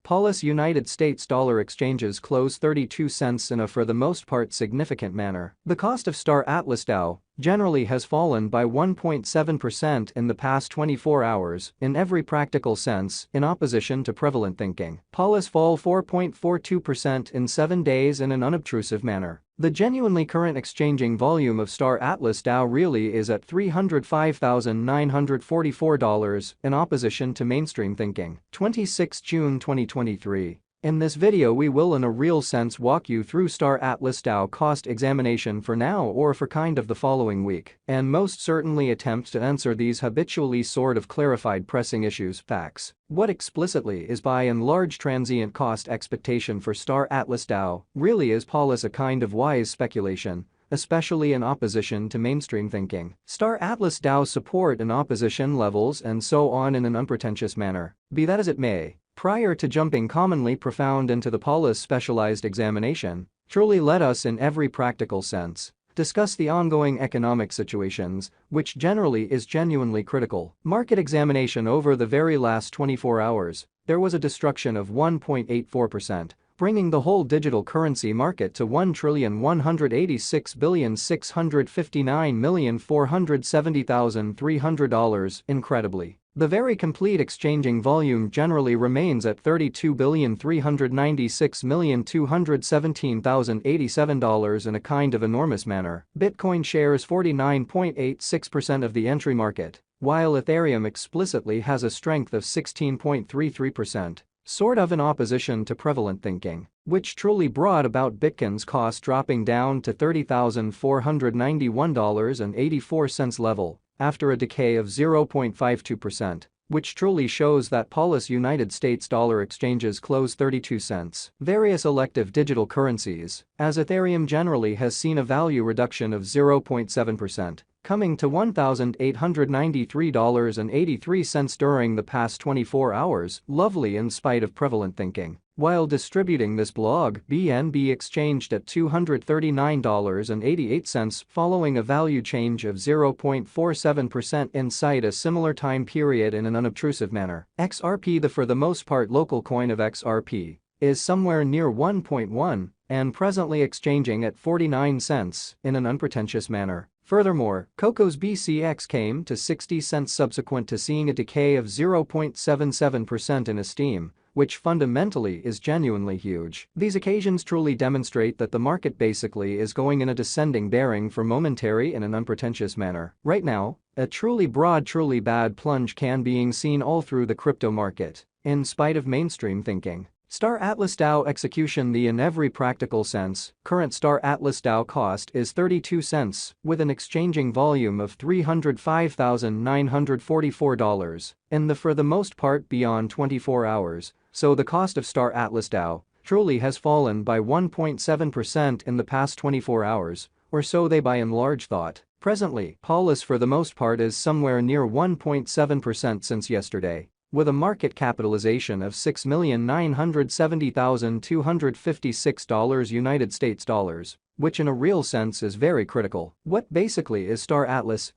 Paulus United States dollar exchanges close 32 cents in a for the most part significant manner. The cost of Star Atlas DAO generally has fallen by 1.7% in the past 24 hours in every practical sense in opposition to prevalent thinking. Paulus fall 4.42% in 7 days in an unobtrusive manner. The genuinely current exchanging volume of Star Atlas DAO really is at $305,944 in opposition to mainstream thinking. 26 June 2023. In this video we will in a real sense walk you through Star Atlas DAO cost examination for now or for kind of the following week, and most certainly attempt to answer these habitually sort of clarified pressing issues facts. What explicitly is by and large transient cost expectation for Star Atlas DAO really is Paulus a kind of wise speculation, especially in opposition to mainstream thinking. Star Atlas DAO support and opposition levels and so on in an unpretentious manner. Be that as it may, prior to jumping commonly profound into the Paulus specialized examination, truly let us in every practical sense discuss the ongoing economic situations, which generally is genuinely critical. Market examination over the very last 24 hours, there was a destruction of 1.84%. Bringing the whole digital currency market to $1,186,659,470,300. Incredibly, the very complete exchanging volume generally remains at $32,396,217,087 in a kind of enormous manner. Bitcoin shares 49.86% of the entry market, while Ethereum explicitly has a strength of 16.33%. Sort of in opposition to prevalent thinking, which truly brought about Bitcoin's cost dropping down to $30,491.84 level after a decay of 0.52%, which truly shows that Paulus United States dollar exchanges close 32 cents. Various elective digital currencies, as Ethereum generally has seen a value reduction of 0.7%. Coming to $1,893.83 during the past 24 hours, lovely in spite of prevalent thinking. While distributing this blog, BNB exchanged at $239.88 following a value change of 0.47% inside a similar time period in an unobtrusive manner. XRP, the for the most part local coin of XRP, is somewhere near 1.1 and presently exchanging at 49 cents in an unpretentious manner. Furthermore, Coco's BCX came to 60 cents subsequent to seeing a decay of 0.77% in esteem, which fundamentally is genuinely huge. These occasions truly demonstrate that the market basically is going in a descending bearing for momentary in an unpretentious manner. Right now, a truly broad, truly bad plunge can being seen all through the crypto market, in spite of mainstream thinking. Star Atlas DAO execution. The in every practical sense, current Star Atlas DAO cost is 32 cents with an exchanging volume of $305,944 in the for the most part beyond 24 hours, so the cost of Star Atlas DAO truly has fallen by 1.7% in the past 24 hours, or so they by and large thought. Presently, Paulus for the most part is somewhere near 1.7% since yesterday, with a market capitalization of $6,970,256 United States dollars, which in a real sense is very critical. What basically is Star Atlas?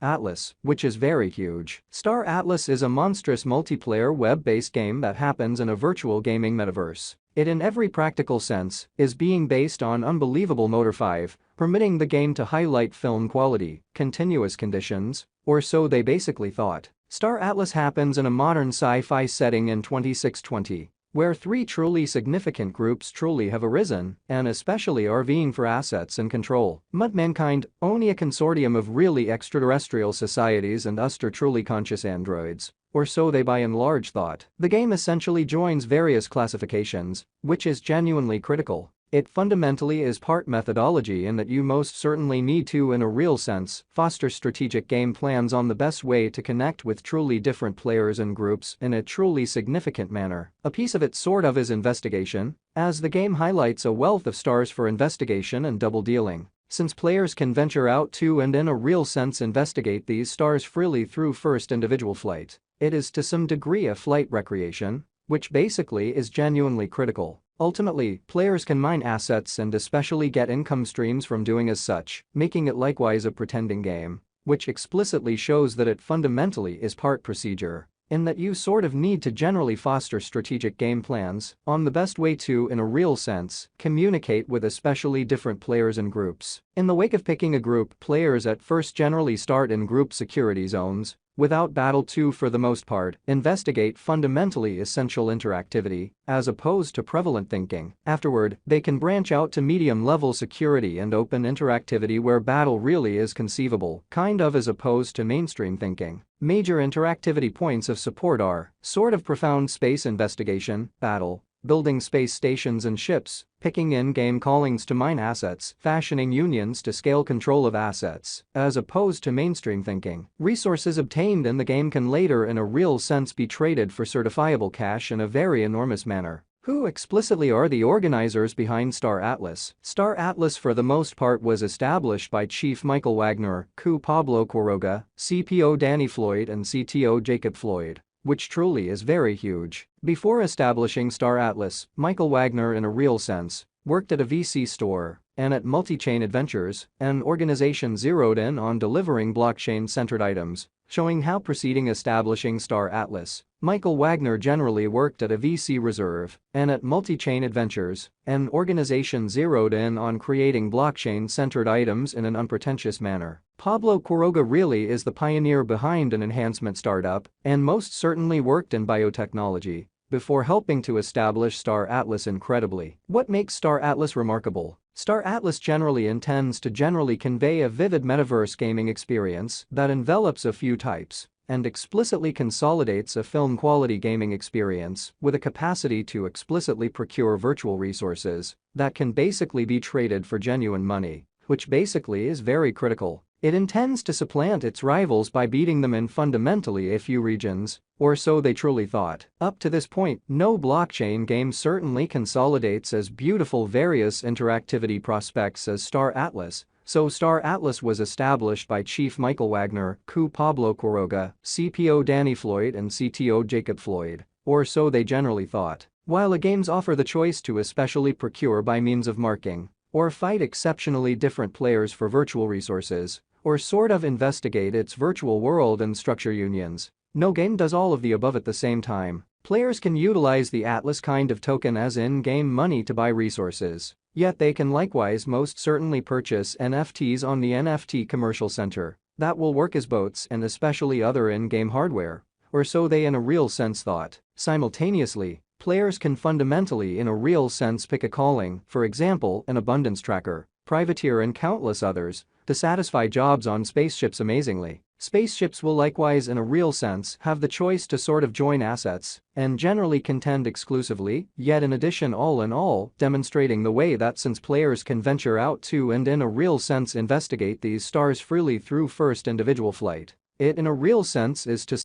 Which is very huge. Star Atlas is a monstrous multiplayer web-based game that happens in a virtual gaming metaverse. It in every practical sense is being based on unbelievable Motor 5, permitting the game to highlight film quality, continuous conditions, or so they basically thought. Star Atlas happens in a modern sci-fi setting in 2620, where three truly significant groups truly have arisen and especially are vying for assets and control. Mankind, only a consortium of really extraterrestrial societies and us are truly conscious androids, or so they by and large thought. The game essentially joins various classifications, which is genuinely critical. It fundamentally is part methodology in that you most certainly need to in a real sense foster strategic game plans on the best way to connect with truly different players and groups in a truly significant manner. A piece of it sort of is investigation, as the game highlights a wealth of stars for investigation and double dealing, since players can venture out to and in a real sense investigate these stars freely through first individual flight. It is to some degree a flight recreation, which basically is genuinely critical. Ultimately, players can mine assets and especially get income streams from doing as such, making it likewise a pretending game, which explicitly shows that it fundamentally is part procedure. in that you sort of need to generally foster strategic game plans on the best way to, in a real sense, communicate with especially different players and groups. In the wake of picking a group, players at first generally start in group security zones. Without battle to, for the most part, investigate fundamentally essential interactivity, as opposed to prevalent thinking. Afterward, they can branch out to medium-level security and open interactivity where battle really is conceivable, kind of, as opposed to mainstream thinking. Major interactivity points of support are sort of profound space investigation, battle, building space stations and ships, picking in-game callings to mine assets, fashioning unions to scale control of assets, as opposed to mainstream thinking. Resources obtained in the game can later in a real sense be traded for certifiable cash in a very enormous manner. Who explicitly are the organizers behind Star Atlas? Star Atlas for the most part was established by Chief Michael Wagner, Co. Pablo Quiroga, CPO Danny Floyd and CTO Jacob Floyd, which truly is very huge. Before establishing Star Atlas, Michael Wagner in a real sense worked at a VC store and at Multi-Chain Adventures, an organization zeroed in on delivering blockchain-centered items, showing how preceding establishing Star Atlas, Michael Wagner generally worked at a VC reserve and at Multi-Chain Adventures, an organization zeroed in on creating blockchain-centered items in an unpretentious manner. Pablo Quiroga really is the pioneer behind an enhancement startup and most certainly worked in biotechnology before helping to establish Star Atlas incredibly. What makes Star Atlas remarkable? Star Atlas generally intends to convey a vivid metaverse gaming experience that envelops a few types and explicitly consolidates a film-quality gaming experience with a capacity to explicitly procure virtual resources that can basically be traded for genuine money, which basically is very critical. It intends to supplant its rivals by beating them in fundamentally a few regions, or so they truly thought. Up to this point, no blockchain game certainly consolidates as beautiful various interactivity prospects as Star Atlas, so Star Atlas was established by Chief Michael Wagner, Co. Pablo Quiroga, CPO Danny Floyd and CTO Jacob Floyd, or so they generally thought. While the games offer the choice to especially procure by means of marking, or fight exceptionally different players for virtual resources, or sort of investigate its virtual world and structure unions, no game does all of the above at the same time. Players can utilize the Atlas kind of token as in-game money to buy resources, yet they can likewise most certainly purchase NFTs on the NFT commercial center that will work as bots and especially other in-game hardware, or so they in a real sense thought. Simultaneously, players can fundamentally in a real sense pick a calling, for example an abundance tracker, privateer and countless others, to satisfy jobs on spaceships. Amazingly, spaceships will likewise in a real sense have the choice to sort of join assets and generally contend exclusively, yet in addition all in all demonstrating the way that since players can venture out to and in a real sense investigate these stars freely through first individual flight, it in a real sense is to